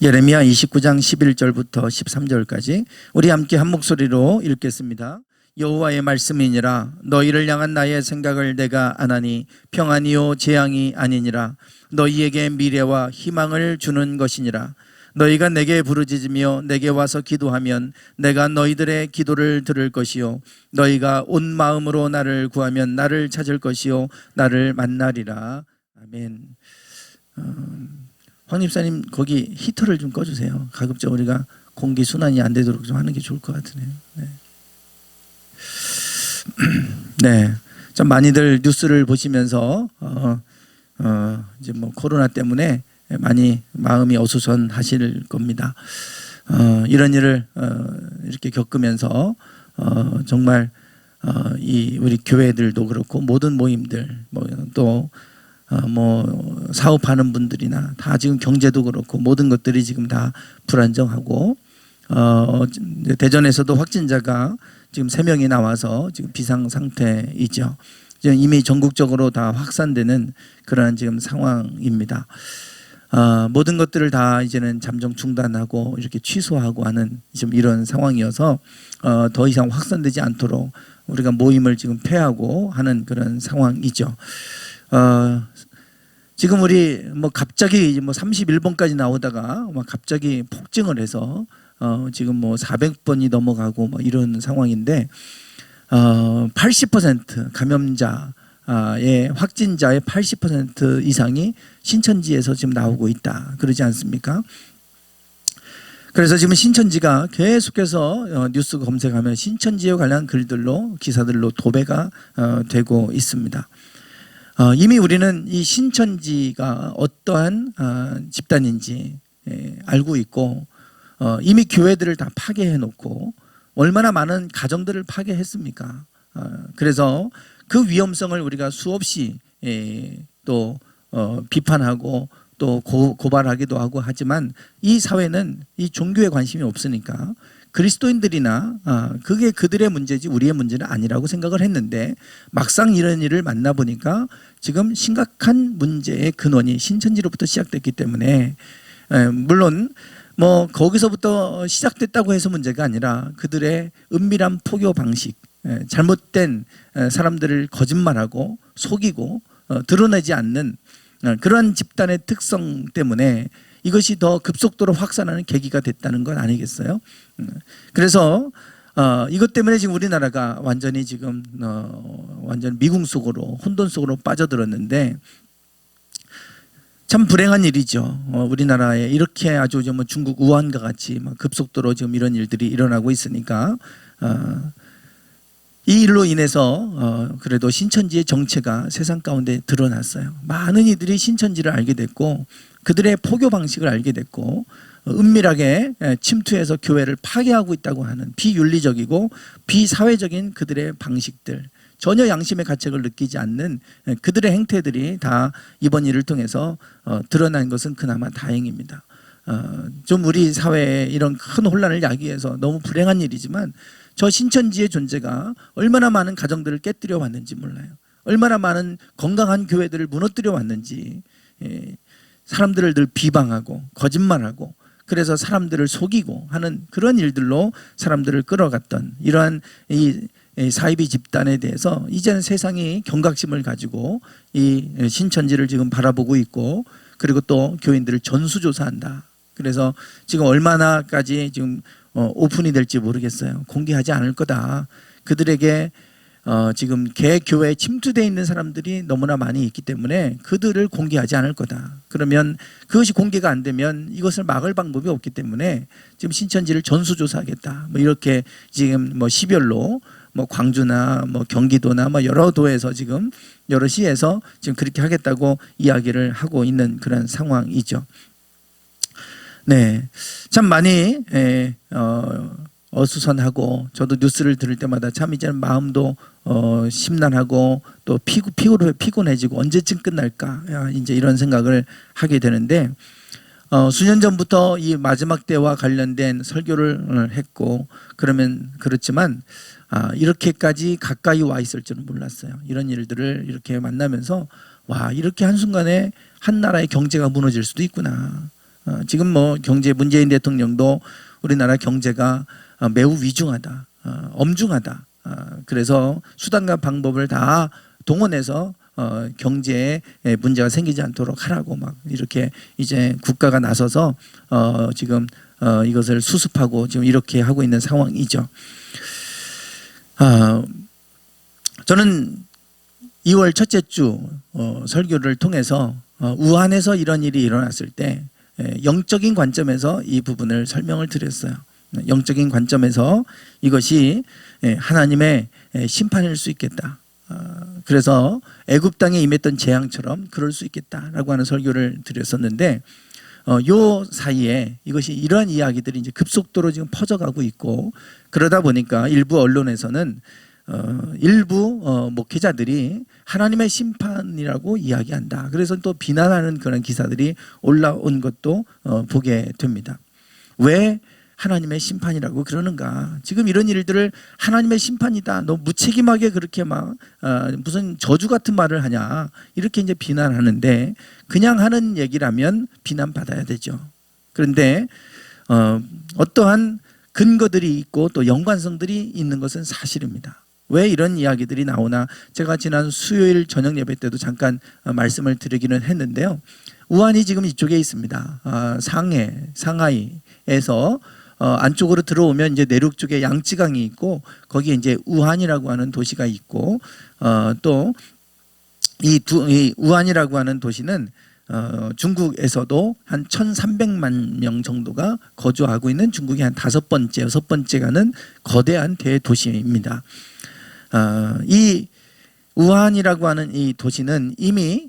예레미야 29장 11절부터 13절까지 우리 함께 한 목소리로 읽겠습니다. 여호와의 말씀이니라. 너희를 향한 나의 생각을 내가 아나니 평안이요 재앙이 아니니라. 너희에게 미래와 희망을 주는 것이니라. 너희가 내게 부르짖으며 내게 와서 기도하면 내가 너희들의 기도를 들을 것이요 너희가 온 마음으로 나를 구하면 나를 찾을 것이요 나를 만나리라. 아멘. 황 집사님 거기 히터를 좀 꺼주세요. 가급적 우리가 공기 순환이 안 되도록 좀 하는 게 좋을 것 같으네요. 네. 네, 좀 많이들 뉴스를 보시면서 이제 뭐 코로나 때문에 많이 마음이 어수선하실 겁니다. 이런 일을 이렇게 겪으면서 정말 이 우리 교회들도 그렇고 모든 모임들 또 뭐 사업하는 분들이나 다 지금 경제도 그렇고 모든 것들이 지금 다 불안정하고 대전에서도 확진자가 지금 3명이 나와서 지금 비상 상태이죠. 이미 전국적으로 다 확산되는 그런 지금 상황입니다. 모든 것들을 다 이제는 잠정 중단하고 이렇게 취소하고 하는 지금 이런 상황이어서 더 이상 확산되지 않도록 우리가 모임을 지금 폐하고 하는 그런 상황이죠. 지금 우리 뭐 갑자기 뭐 31번까지 나오다가 막 갑자기 폭증을 해서 지금 뭐 400번이 넘어가고 뭐 이런 상황인데 80% 감염자의 확진자의 80% 이상이 신천지에서 지금 나오고 있다 그러지 않습니까? 그래서 지금 신천지가 계속해서 뉴스 검색하면 신천지에 관련 글들로 기사들로 도배가 되고 있습니다. 이미 우리는 이 신천지가 어떠한 집단인지 알고 있고 이미 교회들을 다 파괴해 놓고 얼마나 많은 가정들을 파괴했습니까? 그래서 그 위험성을 우리가 수없이 또 비판하고 또 고발하기도 하고 하지만 이 사회는 이 종교에 관심이 없으니까 그리스도인들이나 그게 그들의 문제지 우리의 문제는 아니라고 생각을 했는데 막상 이런 일을 만나보니까 지금 심각한 문제의 근원이 신천지로부터 시작됐기 때문에 물론 뭐 거기서부터 시작됐다고 해서 문제가 아니라 그들의 은밀한 포교 방식, 잘못된 사람들을 거짓말하고 속이고 드러내지 않는 그러한 집단의 특성 때문에 이것이 더 급속도로 확산하는 계기가 됐다는 건 아니겠어요? 그래서 이것 때문에 지금 우리나라가 완전히 지금 완전 미궁 속으로 혼돈 속으로 빠져들었는데 참 불행한 일이죠. 우리나라에 이렇게 아주 뭐 중국 우한과 같이 급속도로 지금 이런 일들이 일어나고 있으니까 이 일로 인해서 그래도 신천지의 정체가 세상 가운데 드러났어요. 많은 이들이 신천지를 알게 됐고 그들의 포교 방식을 알게 됐고 은밀하게 침투해서 교회를 파괴하고 있다고 하는 비윤리적이고 비사회적인 그들의 방식들, 전혀 양심의 가책을 느끼지 않는 그들의 행태들이 다 이번 일을 통해서 드러난 것은 그나마 다행입니다. 좀 우리 사회에 이런 큰 혼란을 야기해서 너무 불행한 일이지만 저 신천지의 존재가 얼마나 많은 가정들을 깨뜨려 왔는지 몰라요. 얼마나 많은 건강한 교회들을 무너뜨려 왔는지, 사람들을 늘 비방하고 거짓말하고 그래서 사람들을 속이고 하는 그런 일들로 사람들을 끌어갔던 이러한 이 사이비 집단에 대해서 이제는 세상이 경각심을 가지고 이 신천지를 지금 바라보고 있고 그리고 또 교인들을 전수조사한다. 그래서 지금 얼마나까지 지금 오픈이 될지 모르겠어요. 공개하지 않을 거다. 그들에게 지금 개교회에 침투되어 있는 사람들이 너무나 많이 있기 때문에 그들을 공개하지 않을 거다. 그러면 그것이 공개가 안 되면 이것을 막을 방법이 없기 때문에 지금 신천지를 전수조사하겠다. 뭐 이렇게 지금 뭐 시별로 뭐 광주나 뭐 경기도나 뭐 여러 도에서 지금 여러 시에서 지금 그렇게 하겠다고 이야기를 하고 있는 그런 상황이죠. 네, 참 많이 어수선하고 저도 뉴스를 들을 때마다 참 이제는 마음도 심란하고 또 피곤해지고 언제쯤 끝날까 이제 이런 생각을 하게 되는데 수년 전부터 이 마지막 때와 관련된 설교를 했고 그렇지만 이렇게까지 가까이 와 있을 줄은 몰랐어요. 이런 일들을 이렇게 만나면서 와 이렇게 한순간에 한 나라의 경제가 무너질 수도 있구나. 지금 뭐 경제 문재인 대통령도 우리나라 경제가 매우 위중하다, 엄중하다. 그래서 수단과 방법을 다 동원해서 경제에 문제가 생기지 않도록 하라고 막 이렇게 이제 국가가 나서서 지금 이것을 수습하고 지금 이렇게 하고 있는 상황이죠. 저는 2월 첫째 주 설교를 통해서 우한에서 이런 일이 일어났을 때 영적인 관점에서 이 부분을 설명을 드렸어요. 영적인 관점에서 이것이 하나님의 심판일 수 있겠다. 그래서 애굽 땅에 임했던 재앙처럼 그럴 수 있겠다라고 하는 설교를 드렸었는데 요 사이에 이것이 이러한 이야기들이 이제 급속도로 지금 퍼져가고 있고, 그러다 보니까 일부 언론에서는 일부 목회자들이 하나님의 심판이라고 이야기한다. 그래서 또 비난하는 그런 기사들이 올라온 것도 보게 됩니다. 왜 하나님의 심판이라고 그러는가? 지금 이런 일들을 하나님의 심판이다, 너 무책임하게 그렇게 막 무슨 저주 같은 말을 하냐, 이렇게 이제 비난하는데, 그냥 하는 얘기라면 비난받아야 되죠. 그런데 어떠한 근거들이 있고 또 연관성들이 있는 것은 사실입니다. 왜 이런 이야기들이 나오나, 제가 지난 수요일 저녁 예배 때도 잠깐 말씀을 드리기는 했는데요. 우한이 지금 이쪽에 있습니다. 상하이에서 안쪽으로 들어오면 이제 내륙 쪽에 양쯔강이 있고, 거기에 이제 우한이라고 하는 도시가 있고, 또 이 우한이라고 하는 도시는 중국에서도 한 1,300만 명 정도가 거주하고 있는 중국의 한 5번째, 6번째가는 거대한 대도시입니다. 이 우한이라고 하는 이 도시는 이미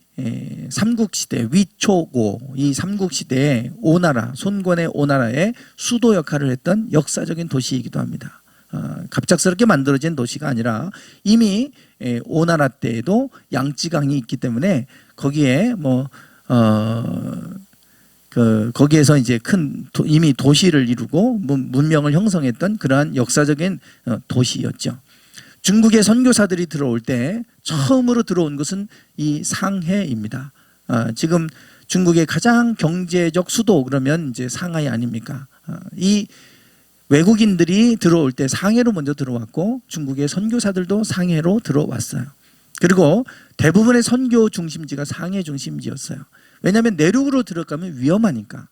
삼국시대 위초고, 이 삼국시대의 오나라, 손권의 오나라의 수도 역할을 했던 역사적인 도시이기도 합니다. 갑작스럽게 만들어진 도시가 아니라 이미 오나라 때에도 양쯔강이 있기 때문에 거기에 거기에서 이제 이미 도시를 이루고 문명을 형성했던 그러한 역사적인 도시였죠. 중국의 선교사들이 들어올 때 처음으로 들어온 것은 이 상해입니다. 지금 중국의 가장 경제적 수도 그러면 이제 상하이 아닙니까? 이 외국인들이 들어올 때 상해로 먼저 들어왔고, 중국의 선교사들도 상해로 들어왔어요. 그리고 대부분의 선교 중심지가 상해 중심지였어요. 왜냐하면 내륙으로 들어가면 위험하니까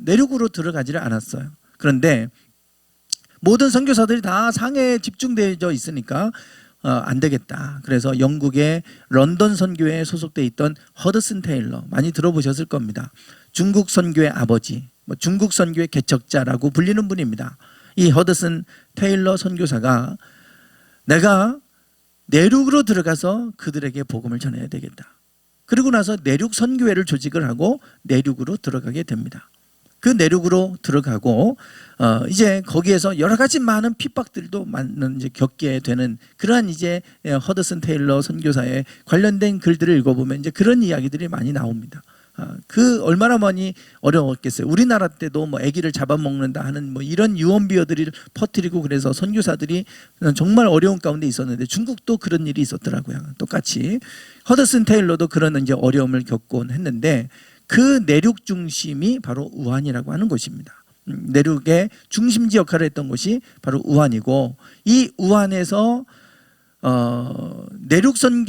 내륙으로 들어가지를 않았어요. 그런데 모든 선교사들이 다 상해에 집중되어 있으니까 안 되겠다. 그래서 영국의 런던 선교회에 소속돼 있던 허드슨 테일러, 많이 들어보셨을 겁니다. 중국 선교의 아버지, 중국 선교의 개척자라고 불리는 분입니다. 이 허드슨 테일러 선교사가 내가 내륙으로 들어가서 그들에게 복음을 전해야 되겠다. 그리고 나서 내륙 선교회를 조직을 하고 내륙으로 들어가게 됩니다. 그 내륙으로 들어가고 이제 거기에서 여러 가지 많은 핍박들도 이제 겪게 되는 그러한 이제 허드슨 테일러 선교사의 관련된 글들을 읽어보면 이제 그런 이야기들이 많이 나옵니다. 그 얼마나 많이 어려웠겠어요. 우리나라 때도 뭐 아기를 잡아먹는다 하는 뭐 이런 유언비어들을 퍼뜨리고, 그래서 선교사들이 정말 어려운 가운데 있었는데 중국도 그런 일이 있었더라고요. 똑같이 허드슨 테일러도 그런 이제 어려움을 겪곤 했는데, 그 내륙 중심이 바로 우한이라고 하는 곳입니다. 내륙의 중심지 역할을 했던 곳이 바로 우한이고, 이 우한에서 내륙 선교에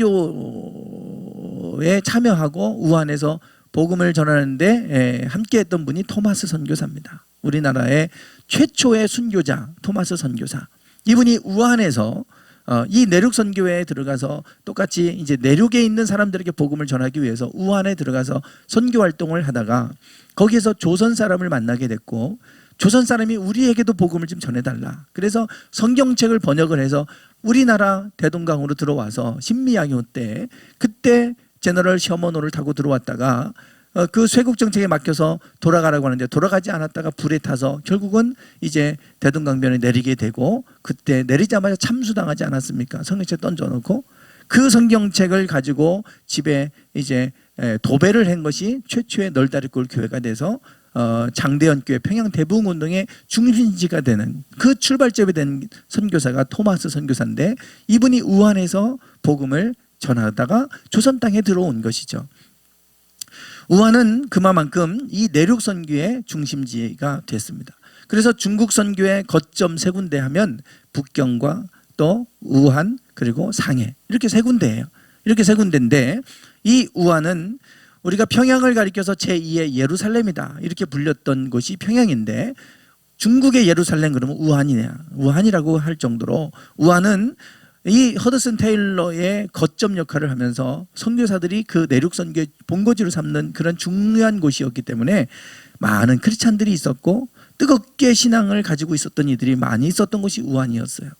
참여하고 우한에서 복음을 전하는데 함께했던 분이 토마스 선교사입니다. 우리나라의 최초의 순교자 토마스 선교사. 이분이 우한에서 이 내륙 선교회에 들어가서 똑같이 이제 내륙에 있는 사람들에게 복음을 전하기 위해서 우한에 들어가서 선교 활동을 하다가 거기에서 조선 사람을 만나게 됐고, 조선 사람이 우리에게도 복음을 좀 전해달라. 그래서 성경책을 번역을 해서 우리나라 대동강으로 들어와서 신미양요 때, 그때 제너럴 셔먼호를 타고 들어왔다가 그 쇄국 정책에 맡겨서 돌아가라고 하는데 돌아가지 않았다가 불에 타서 결국은 이제 대동강변에 내리게 되고, 그때 내리자마자 참수당하지 않았습니까? 성경책 던져놓고 그 성경책을 가지고 집에 이제 도배를 한 것이 최초의 널다리골 교회가 돼서 장대현 교회 평양 대부흥운동의 중심지가 되는 그 출발점이 된 선교사가 토마스 선교사인데, 이분이 우한에서 복음을 전하다가 조선 땅에 들어온 것이죠. 우한은 그만큼 이 내륙 선교의 중심지가 됐습니다. 그래서 중국 선교의 거점 세 군데 하면 북경과 또 우한 그리고 상해 이렇게 세 군데예요. 이렇게 세 군데인데 이 우한은 우리가 평양을 가리켜서 제2의 예루살렘이다 이렇게 불렸던 곳이 평양인데 중국의 예루살렘 그러면 우한이냐 우한이라고 할 정도로 우한은 이 허드슨 테일러의 거점 역할을 하면서 선교사들이 그 내륙 선교의 본거지로 삼는 그런 중요한 곳이었기 때문에 많은 크리스찬들이 있었고 뜨겁게 신앙을 가지고 있었던 이들이 많이 있었던 곳이 우한이었어요.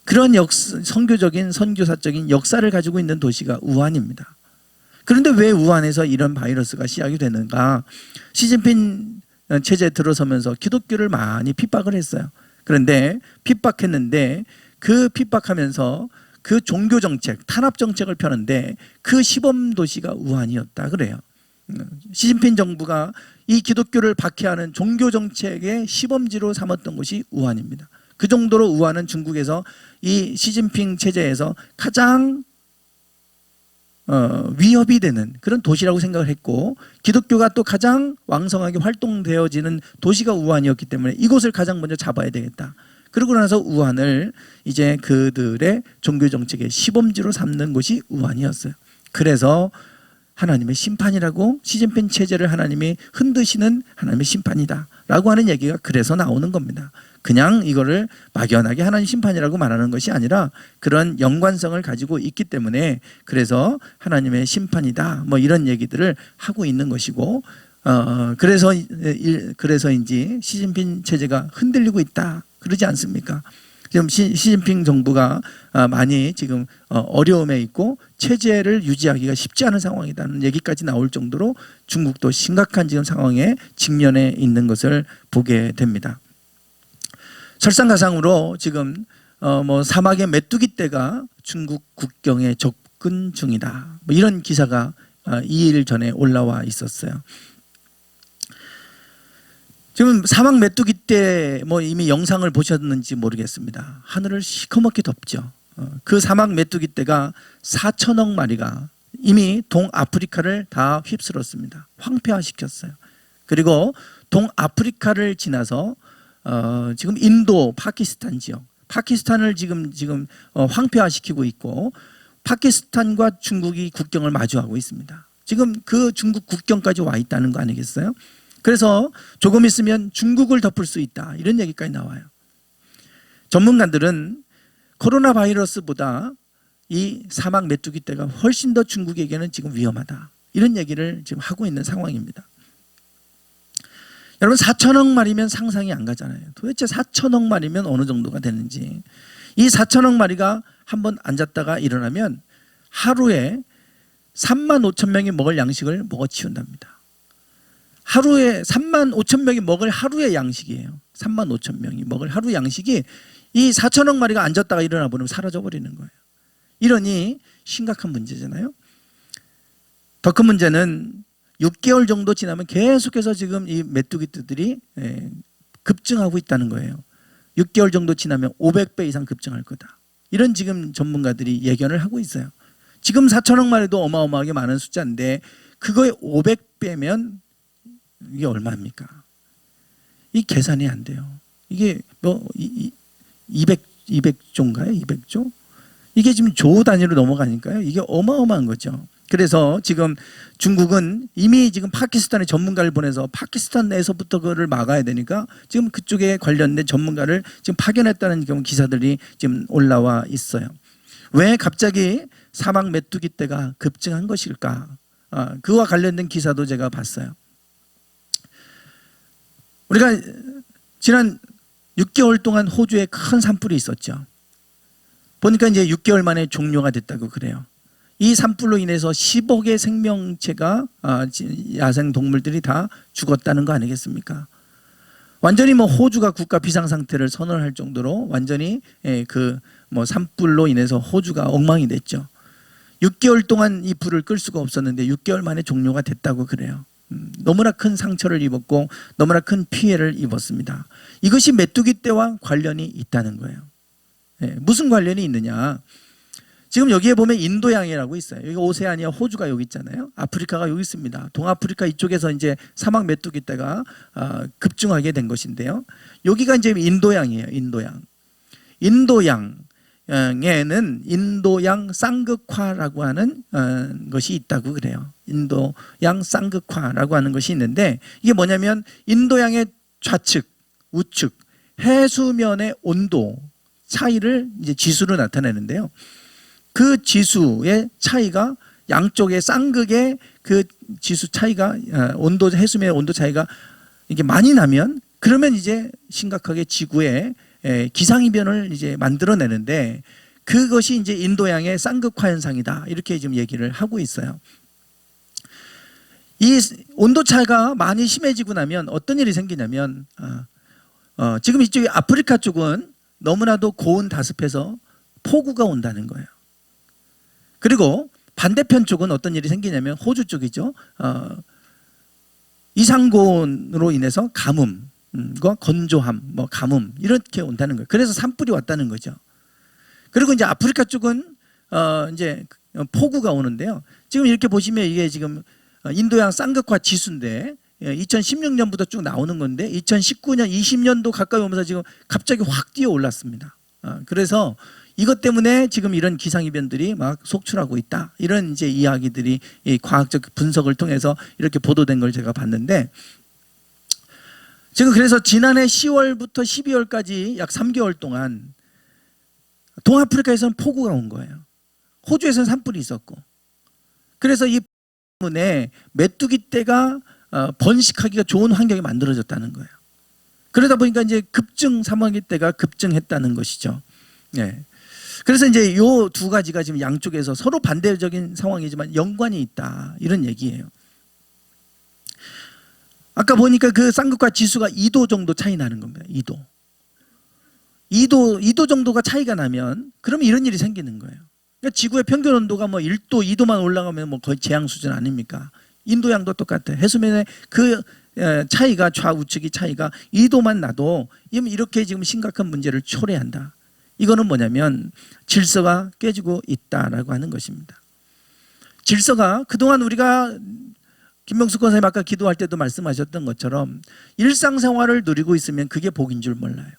그런 선교적인 선교사적인 역사를 가지고 있는 도시가 우한입니다. 그런데 왜 우한에서 이런 바이러스가 시작이 되는가? 시진핑 체제에 들어서면서 기독교를 많이 핍박을 했어요. 그런데 핍박했는데 그 핍박하면서 그 종교 정책, 탄압 정책을 펴는데 그 시범 도시가 우한이었다 그래요. 시진핑 정부가 이 기독교를 박해하는 종교 정책의 시범지로 삼았던 곳이 우한입니다. 그 정도로 우한은 중국에서 이 시진핑 체제에서 가장 위협이 되는 그런 도시라고 생각을 했고 기독교가 또 가장 왕성하게 활동되어지는 도시가 우한이었기 때문에 이곳을 가장 먼저 잡아야 되겠다. 그러고 나서 우한을 이제 그들의 종교 정책의 시범지로 삼는 곳이 우한이었어요. 그래서 하나님의 심판이라고 시진핑 체제를 하나님이 흔드시는 하나님의 심판이다 라고 하는 얘기가 그래서 나오는 겁니다. 그냥 이거를 막연하게 하나님 심판이라고 말하는 것이 아니라 그런 연관성을 가지고 있기 때문에 그래서 하나님의 심판이다 뭐 이런 얘기들을 하고 있는 것이고 그래서인지 시진핑 체제가 흔들리고 있다 그러지 않습니까? 지금 시진핑 정부가 많이 지금 어려움에 있고 체제를 유지하기가 쉽지 않은 상황이라는 얘기까지 나올 정도로 중국도 심각한 지금 상황에 직면해 있는 것을 보게 됩니다. 설상가상으로 지금 사막의 메뚜기 떼가 중국 국경에 접근 중이다. 뭐 이런 기사가 2일 전에 올라와 있었어요. 지금 사막 메뚜기 떼 이미 영상을 보셨는지 모르겠습니다. 하늘을 시커멓게 덮죠. 그 사막 메뚜기 떼가 4천억 마리가 이미 동아프리카를 다 휩쓸었습니다. 황폐화시켰어요. 그리고 동아프리카를 지나서 지금 인도, 파키스탄 지역, 파키스탄을 지금 황폐화시키고 있고 파키스탄과 중국이 국경을 마주하고 있습니다. 지금 그 중국 국경까지 와 있다는 거 아니겠어요? 그래서 조금 있으면 중국을 덮을 수 있다 이런 얘기까지 나와요. 전문가들은 코로나 바이러스보다 이 사막 메뚜기 떼가 훨씬 더 중국에게는 지금 위험하다 이런 얘기를 지금 하고 있는 상황입니다. 여러분 4천억 마리면 상상이 안 가잖아요. 도대체 4천억 마리면 어느 정도가 되는지. 이 4천억 마리가 한번 앉았다가 일어나면 하루에 3만 5천 명이 먹을 양식을 먹어치운답니다. 하루에 3만 5천 명이 먹을 하루의 양식이에요. 3만 5천 명이 먹을 하루 양식이 이 4천억 마리가 앉았다가 일어나 버리면 사라져버리는 거예요. 이러니 심각한 문제잖아요. 더 큰 문제는 6개월 정도 지나면 계속해서 지금 이 메뚜기떼들이 급증하고 있다는 거예요. 6개월 정도 지나면 500배 이상 급증할 거다. 이런 지금 전문가들이 예견을 하고 있어요. 지금 4천억 마리도 어마어마하게 많은 숫자인데 그거에 500배면 이게 얼마입니까? 이 계산이 안 돼요. 이게 200조인가요? 200조? 이게 지금 조 단위로 넘어가니까요. 이게 어마어마한 거죠. 그래서 지금 중국은 이미 지금 파키스탄에 전문가를 보내서 파키스탄 내에서부터 그거를 막아야 되니까 지금 그쪽에 관련된 전문가를 지금 파견했다는 경우 기사들이 지금 올라와 있어요. 왜 갑자기 사막 메뚜기 떼가 급증한 것일까? 그와 관련된 기사도 제가 봤어요. 우리가 지난 6개월 동안 호주에 큰 산불이 있었죠. 보니까 이제 6개월 만에 종료가 됐다고 그래요. 이 산불로 인해서 10억의 생명체가 야생 동물들이 다 죽었다는 거 아니겠습니까? 완전히 호주가 국가 비상 상태를 선언할 정도로 완전히 산불로 인해서 호주가 엉망이 됐죠. 6개월 동안 이 불을 끌 수가 없었는데 6개월 만에 종료가 됐다고 그래요. 너무나 큰 상처를 입었고 너무나 큰 피해를 입었습니다. 이것이 메뚜기 떼와 관련이 있다는 거예요. 무슨 관련이 있느냐? 지금 여기에 보면 인도양이라고 있어요. 여기 오세아니아 호주가 여기 있잖아요. 아프리카가 여기 있습니다. 동아프리카 이쪽에서 이제 사막 메뚜기 떼가 급증하게 된 것인데요. 여기가 이제 인도양이에요. 인도양에는 인도양 쌍극화라고 하는 것이 있다고 그래요. 인도양 쌍극화라고 하는 것이 있는데 이게 뭐냐면 인도양의 좌측, 우측, 해수면의 온도 차이를 이제 지수로 나타내는데요. 그 지수의 차이가 양쪽의 쌍극의 그 지수 차이가 온도 해수면의 온도 차이가 이게 많이 나면 그러면 이제 심각하게 지구에 기상이변을 이제 만들어내는데 그것이 이제 인도양의 쌍극화 현상이다 이렇게 지금 얘기를 하고 있어요. 이 온도 차이가 많이 심해지고 나면 어떤 일이 생기냐면 지금 이쪽에 아프리카 쪽은 너무나도 고온 다습해서 폭우가 온다는 거예요. 그리고 반대편 쪽은 어떤 일이 생기냐면 호주 쪽이죠. 이상고온으로 인해서 가뭄과 건조함, 가뭄 이렇게 온다는 거예요. 그래서 산불이 왔다는 거죠. 그리고 이제 아프리카 쪽은 이제 폭우가 오는데요. 지금 이렇게 보시면 이게 지금 인도양 쌍극화 지수인데 2016년부터 쭉 나오는 건데 2019년, 20년도 가까이 오면서 지금 갑자기 확 뛰어 올랐습니다. 그래서 이것 때문에 지금 이런 기상이변들이 막 속출하고 있다. 이런 이제 이야기들이 이 과학적 분석을 통해서 이렇게 보도된 걸 제가 봤는데 지금 그래서 지난해 10월부터 12월까지 약 3개월 동안 동아프리카에서는 폭우가 온 거예요. 호주에서는 산불이 있었고 그래서 이 때문에 메뚜기 떼가 번식하기가 좋은 환경이 만들어졌다는 거예요. 그러다 보니까 이제 사마귀 떼가 급증했다는 것이죠. 네. 그래서 이제 요 두 가지가 지금 양쪽에서 서로 반대적인 상황이지만 연관이 있다 이런 얘기예요. 아까 보니까 그 쌍극화 지수가 2도 정도 차이 나는 겁니다. 2도 정도가 차이가 나면 그러면 이런 일이 생기는 거예요. 그러니까 지구의 평균 온도가 뭐 1도, 2도만 올라가면 뭐 거의 재앙 수준 아닙니까? 인도양도 똑같아요. 해수면의 그 차이가 좌우측이 차이가 2도만 나도 이렇게 지금 심각한 문제를 초래한다. 이거는 뭐냐면 질서가 깨지고 있다라고 하는 것입니다. 질서가 그동안 우리가 김명숙 권사님 아까 기도할 때도 말씀하셨던 것처럼 일상생활을 누리고 있으면 그게 복인 줄 몰라요.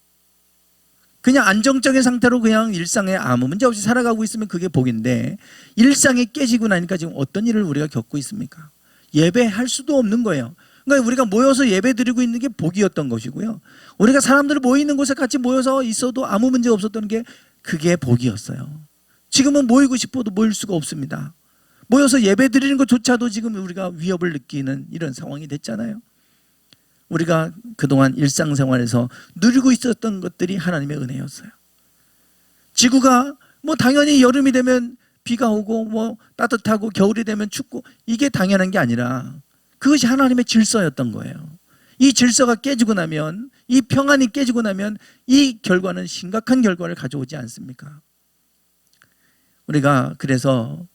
그냥 안정적인 상태로 그냥 일상에 아무 문제 없이 살아가고 있으면 그게 복인데 일상이 깨지고 나니까 지금 어떤 일을 우리가 겪고 있습니까? 예배할 수도 없는 거예요. 그러니까 우리가 모여서 예배 드리고 있는 게 복이었던 것이고요. 우리가 사람들 모이는 곳에 같이 모여서 있어도 아무 문제 없었던 게 그게 복이었어요. 지금은 모이고 싶어도 모일 수가 없습니다. 모여서 예배 드리는 것조차도 지금 우리가 위협을 느끼는 이런 상황이 됐잖아요. 우리가 그동안 일상생활에서 누리고 있었던 것들이 하나님의 은혜였어요. 지구가 뭐 당연히 여름이 되면 비가 오고 뭐 따뜻하고 겨울이 되면 춥고 이게 당연한 게 아니라 그것이 하나님의 질서였던 거예요. 이 질서가 깨지고 나면 이 평안이 깨지고 나면 이 결과는 심각한 결과를 가져오지 않습니까? 우리가 그래서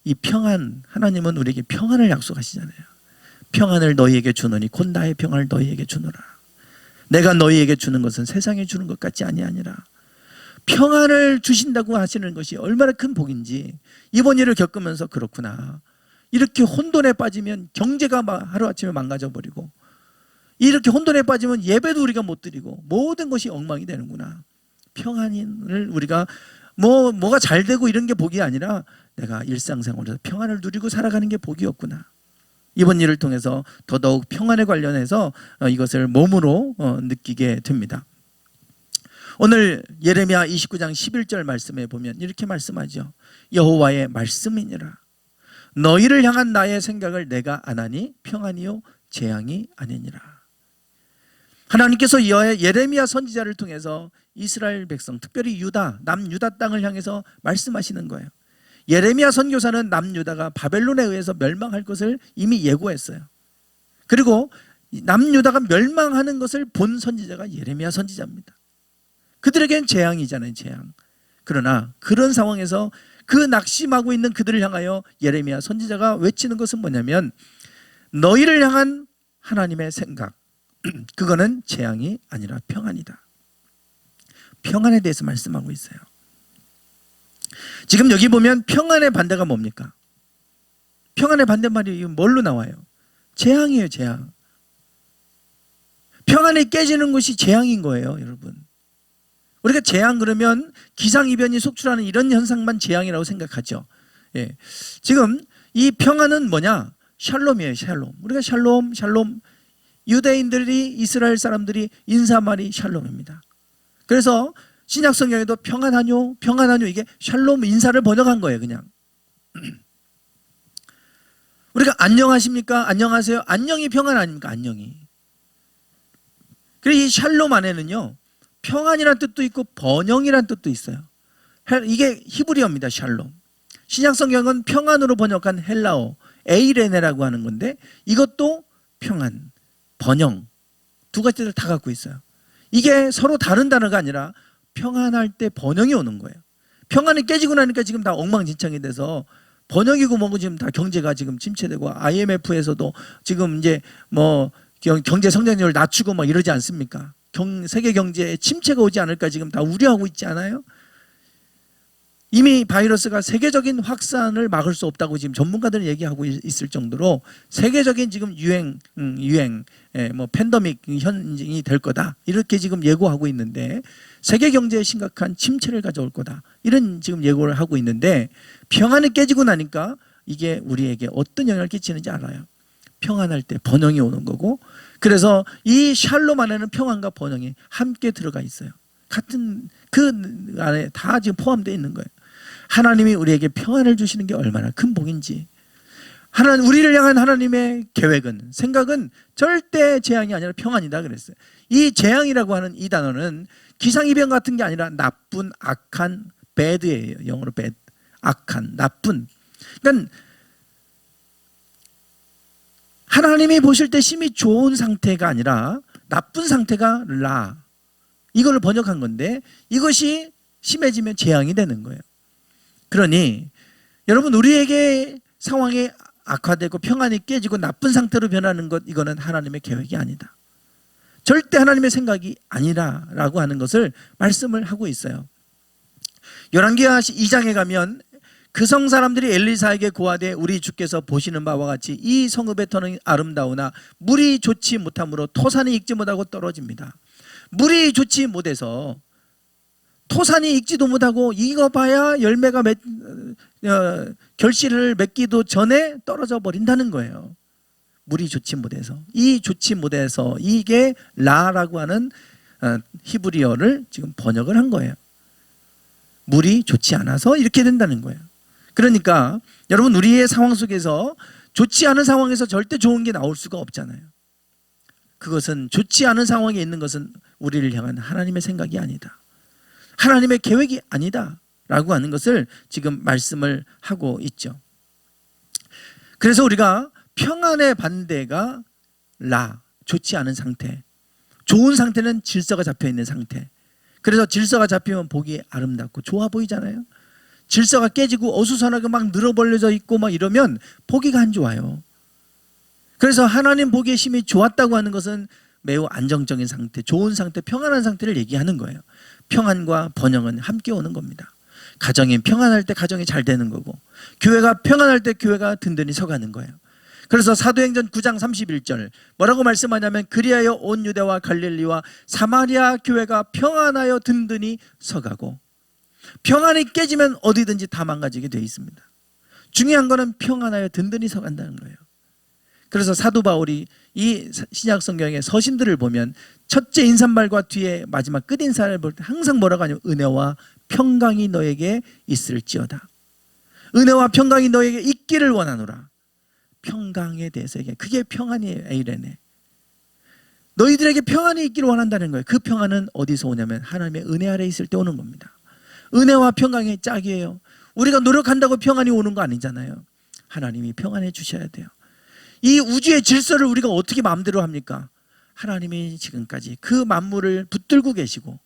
이 평안, 하나님은 우리에게 평안을 약속하시잖아요. 평안을 너희에게 주노니 곧 나의 평안을 너희에게 주노라. 내가 너희에게 주는 것은 세상에 주는 것 같지 아니하니라. 평안을 주신다고 하시는 것이 얼마나 큰 복인지 이번 일을 겪으면서 그렇구나. 이렇게 혼돈에 빠지면 경제가 하루아침에 망가져 버리고 이렇게 혼돈에 빠지면 예배도 우리가 못 드리고 모든 것이 엉망이 되는구나. 평안을 우리가 뭐가 잘 되고 이런 게 복이 아니라 내가 일상생활에서 평안을 누리고 살아가는 게 복이었구나. 이번 일을 통해서 더더욱 평안에 관련해서 이것을 몸으로 느끼게 됩니다. 오늘 예레미야 29장 11절 말씀에 보면 이렇게 말씀하죠. 여호와의 말씀이니라. 너희를 향한 나의 생각을 내가 아나니 평안이요 재앙이 아니니라. 하나님께서 예레미야 선지자를 통해서 이스라엘 백성, 특별히 유다, 남유다 땅을 향해서 말씀하시는 거예요. 예레미야 선교사는 남유다가 바벨론에 의해서 멸망할 것을 이미 예고했어요. 그리고 남유다가 멸망하는 것을 본 선지자가 예레미야 선지자입니다. 그들에겐 재앙이잖아요, 재앙. 그러나 그런 상황에서 그 낙심하고 있는 그들을 향하여 예레미야 선지자가 외치는 것은 뭐냐면 너희를 향한 하나님의 생각, 그거는 재앙이 아니라 평안이다. 평안에 대해서 말씀하고 있어요. 지금 여기 보면 평안의 반대가 뭡니까? 평안의 반대말이 뭘로 나와요? 재앙이에요, 재앙. 평안이 깨지는 것이 재앙인 거예요, 여러분. 우리가 재앙 그러면 기상이변이 속출하는 이런 현상만 재앙이라고 생각하죠. 예. 지금 이 평안은 뭐냐? 샬롬이에요, 샬롬. 우리가 샬롬, 샬롬. 유대인들이, 이스라엘 사람들이 인사말이 샬롬입니다. 그래서 신약 성경에도 평안하뇨, 평안하뇨, 이게 샬롬 인사를 번역한 거예요, 그냥. 우리가 안녕하십니까? 안녕하세요. 안녕이 평안 아닙니까? 안녕이. 그래서 이 샬롬 안에는요, 평안이란 뜻도 있고 번영이란 뜻도 있어요. 이게 히브리어입니다, 샬롬. 신약 성경은 평안으로 번역한 헬라어, 에이레네라고 하는 건데, 이것도 평안, 번영, 두 가지를 다 갖고 있어요. 이게 서로 다른 단어가 아니라 평안할 때 번영이 오는 거예요. 평안이 깨지고 나니까 지금 다 엉망진창이 돼서 번영이고 뭐고 지금 다 경제가 지금 침체되고 IMF에서도 지금 이제 뭐 경제 성장률을 낮추고 막 이러지 않습니까? 세계 경제에 침체가 오지 않을까 지금 다 우려하고 있지 않아요? 이미 바이러스가 세계적인 확산을 막을 수 없다고 지금 전문가들은 얘기하고 있을 정도로 세계적인 지금 유행, 뭐 팬데믹 현상이 될 거다 이렇게 지금 예고하고 있는데 세계 경제에 심각한 침체를 가져올 거다 이런 지금 예고를 하고 있는데 평안이 깨지고 나니까 이게 우리에게 어떤 영향을 끼치는지 알아요. 평안할 때 번영이 오는 거고 그래서 이 샬롬 안에는 평안과 번영이 함께 들어가 있어요. 같은 그 안에 다 지금 포함되어 있는 거예요. 하나님이 우리에게 평안을 주시는 게 얼마나 큰 복인지. 우리를 향한 하나님의 계획은, 생각은 절대 재앙이 아니라 평안이다 그랬어요. 이 재앙이라고 하는 이 단어는 기상이변 같은 게 아니라 나쁜, 악한, bad예요. 영어로 bad. 악한, 나쁜. 그러니까 하나님이 보실 때 심히 좋은 상태가 아니라 나쁜 상태가 라. 이걸 번역한 건데 이것이 심해지면 재앙이 되는 거예요. 그러니 여러분 우리에게 상황이 악화되고 평안이 깨지고 나쁜 상태로 변하는 것 이거는 하나님의 계획이 아니다. 절대 하나님의 생각이 아니라라고 하는 것을 말씀을 하고 있어요. 열왕기하 2장에 가면 그 성 사람들이 엘리사에게 고하되 우리 주께서 보시는 바와 같이 이 성읍의 터는 아름다우나 물이 좋지 못하므로 토산이 익지 못하고 떨어집니다. 물이 좋지 못해서 토산이 익지도 못하고 이거 봐야 열매가 결실을 맺기도 전에 떨어져 버린다는 거예요. 물이 좋지 못해서. 이 좋지 못해서 이게 라라고 하는 히브리어를 지금 번역을 한 거예요. 물이 좋지 않아서 이렇게 된다는 거예요. 그러니까 여러분 우리의 상황 속에서 좋지 않은 상황에서 절대 좋은 게 나올 수가 없잖아요. 그것은 좋지 않은 상황에 있는 것은 우리를 향한 하나님의 생각이 아니다. 하나님의 계획이 아니다 라고 하는 것을 지금 말씀을 하고 있죠. 그래서 우리가 평안의 반대가 라, 좋지 않은 상태. 좋은 상태는 질서가 잡혀있는 상태. 그래서 질서가 잡히면 보기 아름답고 좋아 보이잖아요. 질서가 깨지고 어수선하게 막 늘어벌려져 있고 막 이러면 보기가 안 좋아요. 그래서 하나님 보기에 심히 좋았다고 하는 것은 매우 안정적인 상태, 좋은 상태, 평안한 상태를 얘기하는 거예요. 평안과 번영은 함께 오는 겁니다. 가정이 평안할 때 가정이 잘 되는 거고 교회가 평안할 때 교회가 든든히 서가는 거예요. 그래서 사도행전 9장 31절 뭐라고 말씀하냐면 그리하여 온 유대와 갈릴리와 사마리아 교회가 평안하여 든든히 서가고 평안이 깨지면 어디든지 다 망가지게 되어 있습니다. 중요한 거는 평안하여 든든히 서간다는 거예요. 그래서 사도 바울이 이 신약 성경의 서신들을 보면 첫째 인사말과 뒤에 마지막 끝 인사를 볼 때 항상 뭐라고 하냐면 은혜와 평강이 너에게 있을지어다. 은혜와 평강이 너에게 있기를 원하노라. 평강에 대해서 얘기해. 그게 평안이에요. 에이레네. 너희들에게 평안이 있기를 원한다는 거예요. 그 평안은 어디서 오냐면 하나님의 은혜 아래 있을 때 오는 겁니다. 은혜와 평강의 짝이에요. 우리가 노력한다고 평안이 오는 거 아니잖아요. 하나님이 평안해 주셔야 돼요. 이 우주의 질서를 우리가 어떻게 마음대로 합니까? 하나님이 지금까지 그 만물을 붙들고 계시고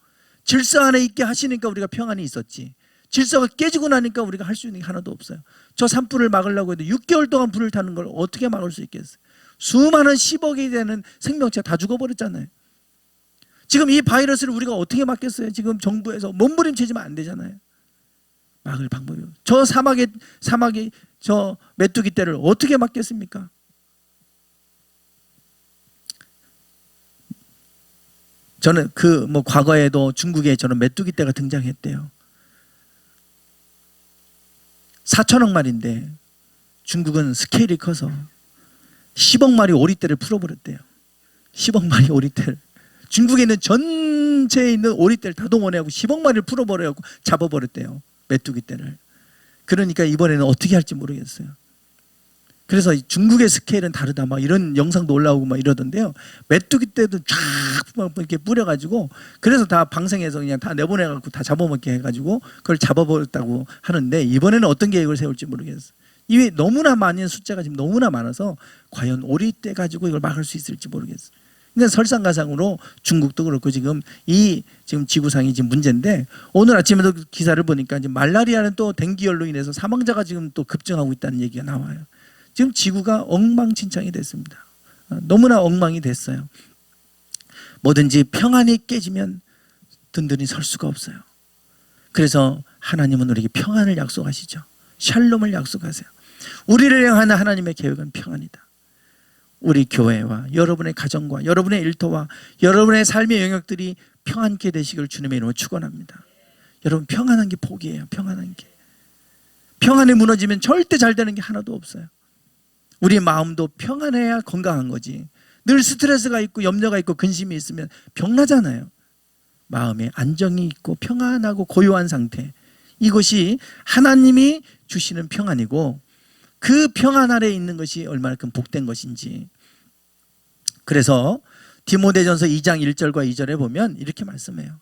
질서 안에 있게 하시니까 우리가 평안이 있었지. 질서가 깨지고 나니까 우리가 할 수 있는 게 하나도 없어요. 저 산불을 막으려고 해도 6개월 동안 불을 타는 걸 어떻게 막을 수 있겠어요? 수많은 10억이 되는 생명체가 다 죽어버렸잖아요. 지금 이 바이러스를 우리가 어떻게 막겠어요? 지금 정부에서 몸부림치지면 안 되잖아요. 막을 방법이 없어요. 저 사막에 저 메뚜기 떼를 어떻게 막겠습니까? 저는 과거에도 중국에 저는 메뚜기 떼가 등장했대요. 4천억 마리인데 중국은 스케일이 커서 10억 마리 오리떼를 풀어버렸대요. 10억 마리 오리떼를. 중국에 있는 전체에 있는 오리떼를 다 동원해갖고 10억 마리를 풀어버려갖고 잡아버렸대요. 메뚜기 떼를. 그러니까 이번에는 어떻게 할지 모르겠어요. 그래서 중국의 스케일은 다르다 막 이런 영상도 올라오고 막 이러던데요. 메뚜기 떼도 쫙 이렇게 뿌려가지고 그래서 다 방생해서 그냥 다 내보내갖고 다 잡아먹게 해가지고 그걸 잡아버렸다고 하는데 이번에는 어떤 계획을 세울지 모르겠어요. 이게 너무나 많은 숫자가 지금 너무나 많아서 과연 오리떼 가지고 이걸 막을 수 있을지 모르겠어요. 근데 설상가상으로 중국도 그렇고 지금 지구상이 지금 문제인데 오늘 아침에도 기사를 보니까 지금 말라리아는 또 댕기열로 인해서 사망자가 지금 또 급증하고 있다는 얘기가 나와요. 지금 지구가 엉망진창이 됐습니다. 너무나 엉망이 됐어요. 뭐든지 평안이 깨지면 든든히 설 수가 없어요. 그래서 하나님은 우리에게 평안을 약속하시죠. 샬롬을 약속하세요. 우리를 향한 하나님의 계획은 평안이다. 우리 교회와 여러분의 가정과 여러분의 일터와 여러분의 삶의 영역들이 평안케 되시길 주님의 이름으로 축원합니다. 여러분 평안한 게 복이에요. 평안한 게. 평안이 무너지면 절대 잘 되는 게 하나도 없어요. 우리 마음도 평안해야 건강한 거지. 늘 스트레스가 있고 염려가 있고 근심이 있으면 병나잖아요. 마음에 안정이 있고 평안하고 고요한 상태. 이것이 하나님이 주시는 평안이고 그 평안 아래에 있는 것이 얼마나큼 복된 것인지. 그래서 디모데전서 2장 1절과 2절에 보면 이렇게 말씀해요.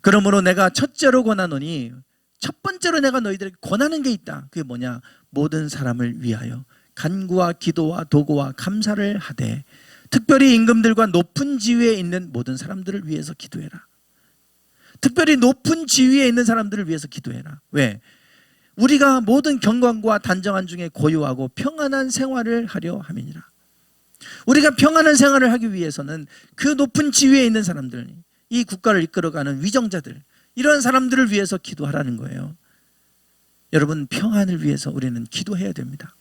그러므로 내가 첫째로 권하노니 첫 번째로 내가 너희들에게 권하는 게 있다. 그게 뭐냐? 모든 사람을 위하여 간구와 기도와 도구와 감사를 하되 특별히 임금들과 높은 지위에 있는 모든 사람들을 위해서 기도해라. 특별히 높은 지위에 있는 사람들을 위해서 기도해라. 왜? 우리가 모든 경건과 단정한 중에 고요하고 평안한 생활을 하려 함이니라. 우리가 평안한 생활을 하기 위해서는 그 높은 지위에 있는 사람들, 이 국가를 이끌어가는 위정자들, 이런 사람들을 위해서 기도하라는 거예요. 여러분 평안을 위해서 우리는 기도해야 됩니다.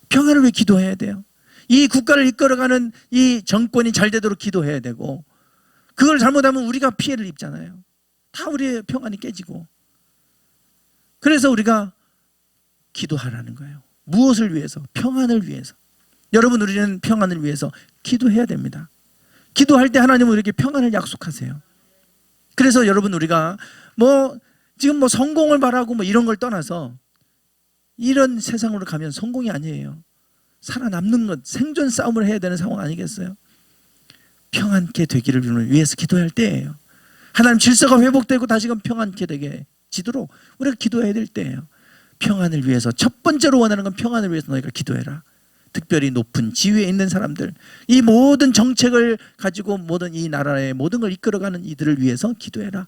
평안을 위해 기도해야 돼요. 이 국가를 이끌어가는 이 정권이 잘 되도록 기도해야 되고 그걸 잘못하면 우리가 피해를 입잖아요. 다 우리의 평안이 깨지고. 그래서 우리가 기도하라는 거예요. 무엇을 위해서? 평안을 위해서. 여러분 우리는 평안을 위해서 기도해야 됩니다. 기도할 때 하나님은 우리에게 평안을 약속하세요. 그래서 여러분 우리가 지금 성공을 바라고 이런 걸 떠나서 이런 세상으로 가면 성공이 아니에요. 살아남는 것, 생존 싸움을 해야 되는 상황 아니겠어요? 평안케 되기를 위해서 기도할 때예요. 하나님 질서가 회복되고 다시금 평안케 되게 지도록 우리가 기도해야 될 때예요. 평안을 위해서 첫 번째로 원하는 건 평안을 위해서 너희가 기도해라. 특별히 높은 지위에 있는 사람들, 이 모든 정책을 가지고 모든 이 나라의 모든 걸 이끌어가는 이들을 위해서 기도해라.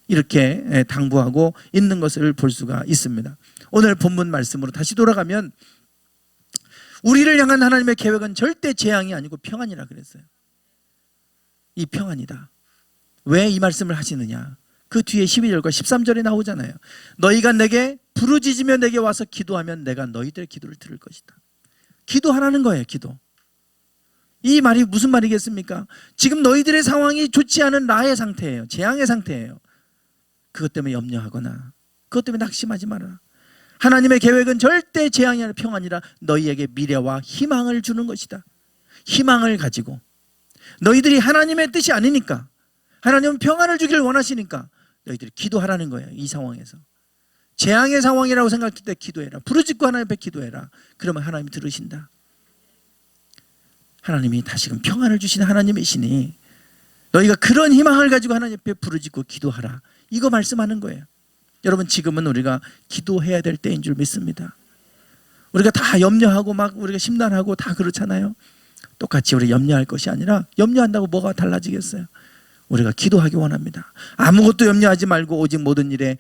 이렇게 당부하고 있는 것을 볼 수가 있습니다. 오늘 본문 말씀으로 다시 돌아가면 우리를 향한 하나님의 계획은 절대 재앙이 아니고 평안이라 그랬어요. 이 평안이다. 왜 이 말씀을 하시느냐? 그 뒤에 12절과 13절에 나오잖아요. 너희가 내게 부르짖으며 내게 와서 기도하면 내가 너희들의 기도를 들을 것이다. 기도하라는 거예요. 기도. 이 말이 무슨 말이겠습니까? 지금 너희들의 상황이 좋지 않은 나의 상태예요. 재앙의 상태예요. 그것 때문에 염려하거나 그것 때문에 낙심하지 말아라. 하나님의 계획은 절대 재앙이 아니라 평안이라 너희에게 미래와 희망을 주는 것이다. 희망을 가지고 너희들이 하나님의 뜻이 아니니까, 하나님은 평안을 주기를 원하시니까 너희들이 기도하라는 거예요. 이 상황에서 재앙의 상황이라고 생각할 때 기도해라. 부르짖고 하나님 앞에 기도해라. 그러면 하나님이 들으신다. 하나님이 다시금 평안을 주시는 하나님이시니 너희가 그런 희망을 가지고 하나님 앞에 부르짖고 기도하라. 이거 말씀하는 거예요. 여러분 지금은 우리가 기도해야 될 때인 줄 믿습니다. 우리가 다 염려하고 우리가 심란하고 다 그렇잖아요. 똑같이 우리 염려할 것이 아니라, 염려한다고 뭐가 달라지겠어요? 우리가 기도하기 원합니다. 아무것도 염려하지 말고 오직 모든 일에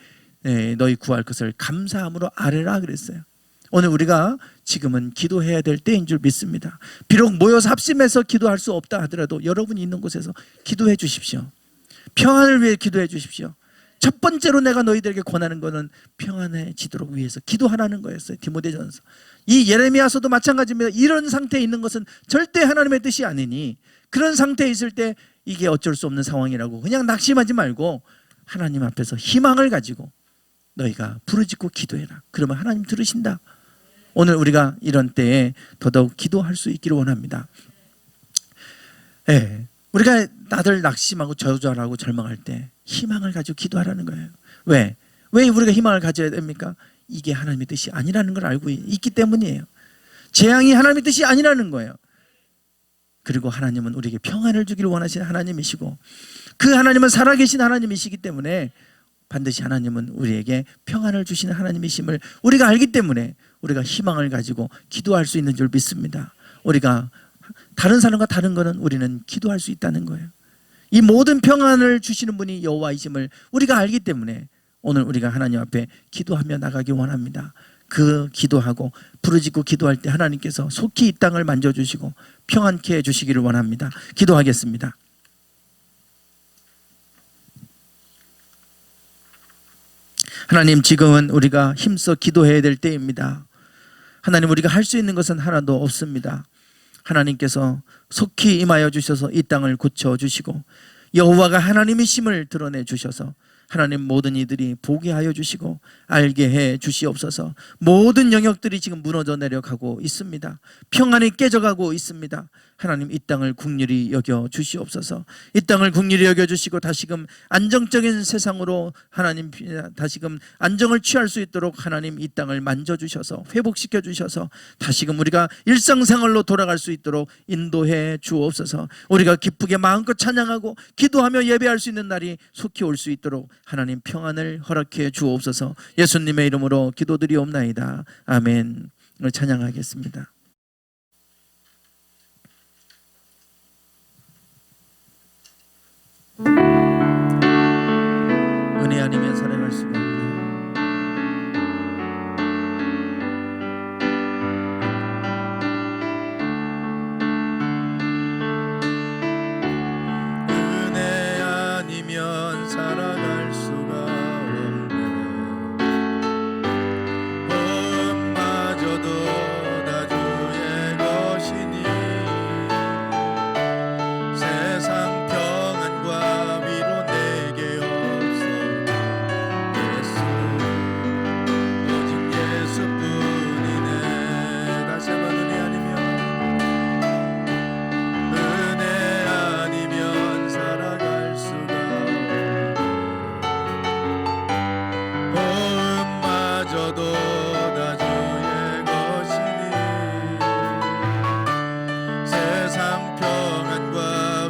너희 구할 것을 감사함으로 아뢰라 그랬어요. 오늘 우리가 지금은 기도해야 될 때인 줄 믿습니다. 비록 모여서 합심해서 기도할 수 없다 하더라도 여러분이 있는 곳에서 기도해 주십시오. 평안을 위해 기도해 주십시오. 첫 번째로 내가 너희들에게 권하는 것은 평안해지도록 위해서 기도하라는 거였어요. 디모데전서. 이 예레미야서도 마찬가지입니다. 이런 상태에 있는 것은 절대 하나님의 뜻이 아니니, 그런 상태에 있을 때 이게 어쩔 수 없는 상황이라고 그냥 낙심하지 말고 하나님 앞에서 희망을 가지고 너희가 부르짖고 기도해라. 그러면 하나님 들으신다. 오늘 우리가 이런 때에 더더욱 기도할 수 있기를 원합니다. 네, 우리가 다들 낙심하고 저주하고 절망할 때 희망을 가지고 기도하라는 거예요. 왜 우리가 희망을 가져야 됩니까? 이게 하나님의 뜻이 아니라는 걸 알고 있기 때문이에요. 재앙이 하나님의 뜻이 아니라는 거예요. 그리고 하나님은 우리에게 평안을 주기를 원하시는 하나님이시고, 그 하나님은 살아계신 하나님이시기 때문에 반드시 하나님은 우리에게 평안을 주시는 하나님이심을 우리가 알기 때문에 우리가 희망을 가지고 기도할 수 있는 줄 믿습니다. 우리가 다른 사람과 다른 거는 우리는 기도할 수 있다는 거예요. 이 모든 평안을 주시는 분이 여호와이심을 우리가 알기 때문에 오늘 우리가 하나님 앞에 기도하며 나가기 원합니다. 그 기도하고 부르짖고 기도할 때 하나님께서 속히 이 땅을 만져주시고 평안케 해주시기를 원합니다. 기도하겠습니다. 하나님, 지금은 우리가 힘써 기도해야 될 때입니다. 하나님, 우리가 할 수 있는 것은 하나도 없습니다. 하나님께서 속히 임하여 주셔서 이 땅을 고쳐주시고 여호와가 하나님이심을 드러내 주셔서 하나님 모든 이들이 보게 하여 주시고 알게 해 주시옵소서. 모든 영역들이 지금 무너져 내려가고 있습니다. 평안이 깨져가고 있습니다. 하나님, 이 땅을 긍휼히 여겨 주시옵소서. 이 땅을 긍휼히 여겨 주시고 다시금 안정적인 세상으로 하나님 다시금 안정을 취할 수 있도록 하나님 이 땅을 만져주셔서 회복시켜 주셔서 다시금 우리가 일상생활로 돌아갈 수 있도록 인도해 주옵소서. 우리가 기쁘게 마음껏 찬양하고 기도하며 예배할 수 있는 날이 속히 올 수 있도록 하나님 평안을 허락해 주옵소서. 예수님의 이름으로 기도드리옵나이다. 아멘. 오늘 찬양하겠습니다. 은혜 아니면 사랑할 수가 없네. 은혜 아니면 살아갈 수가 없네. 마저도 다 주의 것이니 세상 평안과 위로 내게 없어. 예수, 오직 예수뿐이네. 다시 한번 은혜 아니면 살아갈 수가 없네. 마저도 다 주의 것이니 세상 평안과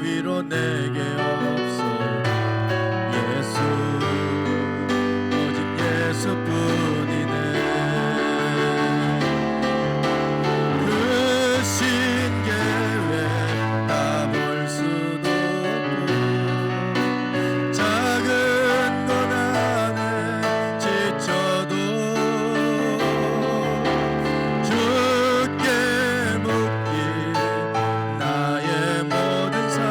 위로 내게 없어. 예수, 오직 예수뿐이네. 그 신계획 다 볼 수도 없고 작은 것 안에 지쳐도 주께 묻기 나의 모든 삶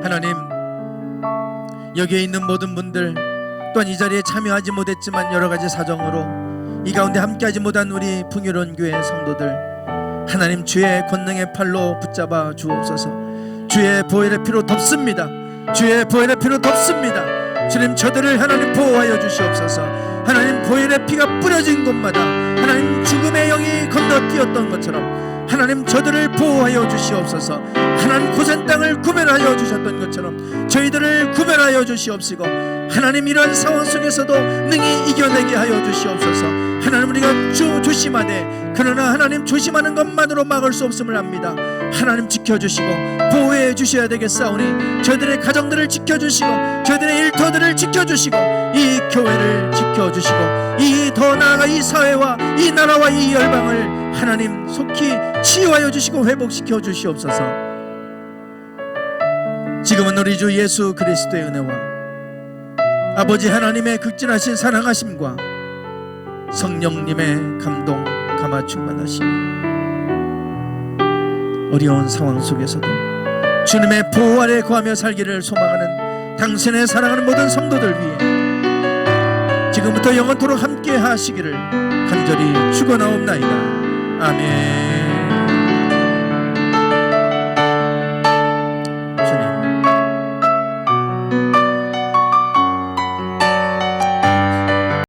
하나님, 여기에 있는 모든 분들, 또한 이 자리에 참여하지 못했지만 여러 가지 사정으로 이 가운데 함께하지 못한 우리 풍요로운 교회 성도들, 하나님 주의 권능의 팔로 붙잡아 주옵소서. 주의 보혈의 피로 덮습니다. 주의 보혈의 피로 덮습니다. 주님, 저들을 하나님 보호하여 주시옵소서. 하나님, 보혈의 피가 뿌려진 곳마다 하나님 죽음의 영이 건너뛰었던 것처럼 하나님 저들을 보호하여 주시옵소서. 하나님 고센 땅을 구별하여 주셨던 것처럼 저희들을 구별하여 주시옵시고, 하나님 이러한 상황 속에서도 능히 이겨내게 하여 주시옵소서. 하나님, 우리가 조심하되, 그러나 하나님 조심하는 것만으로 막을 수 없음을 압니다. 하나님 지켜주시고 보호해 주셔야 되겠사오니 저희들의 가정들을 지켜주시고 저희들의 일터들을 지켜주시고 이 교회를 지켜주시고 이 더 나아가 이 사회와 이 나라와 이 열방을 하나님 속히 치유하여 주시고 회복시켜 주시옵소서. 지금은 우리 주 예수 그리스도의 은혜와 아버지 하나님의 극진하신 사랑하심과 성령님의 감동 감화 충만하심, 어려운 상황 속에서도 주님의 보호 아래 거하며 살기를 소망하는 당신의 사랑하는 모든 성도들 위해 지금부터 영원토록 함께 하시기를 간절히 축원하옵나이다. 아멘.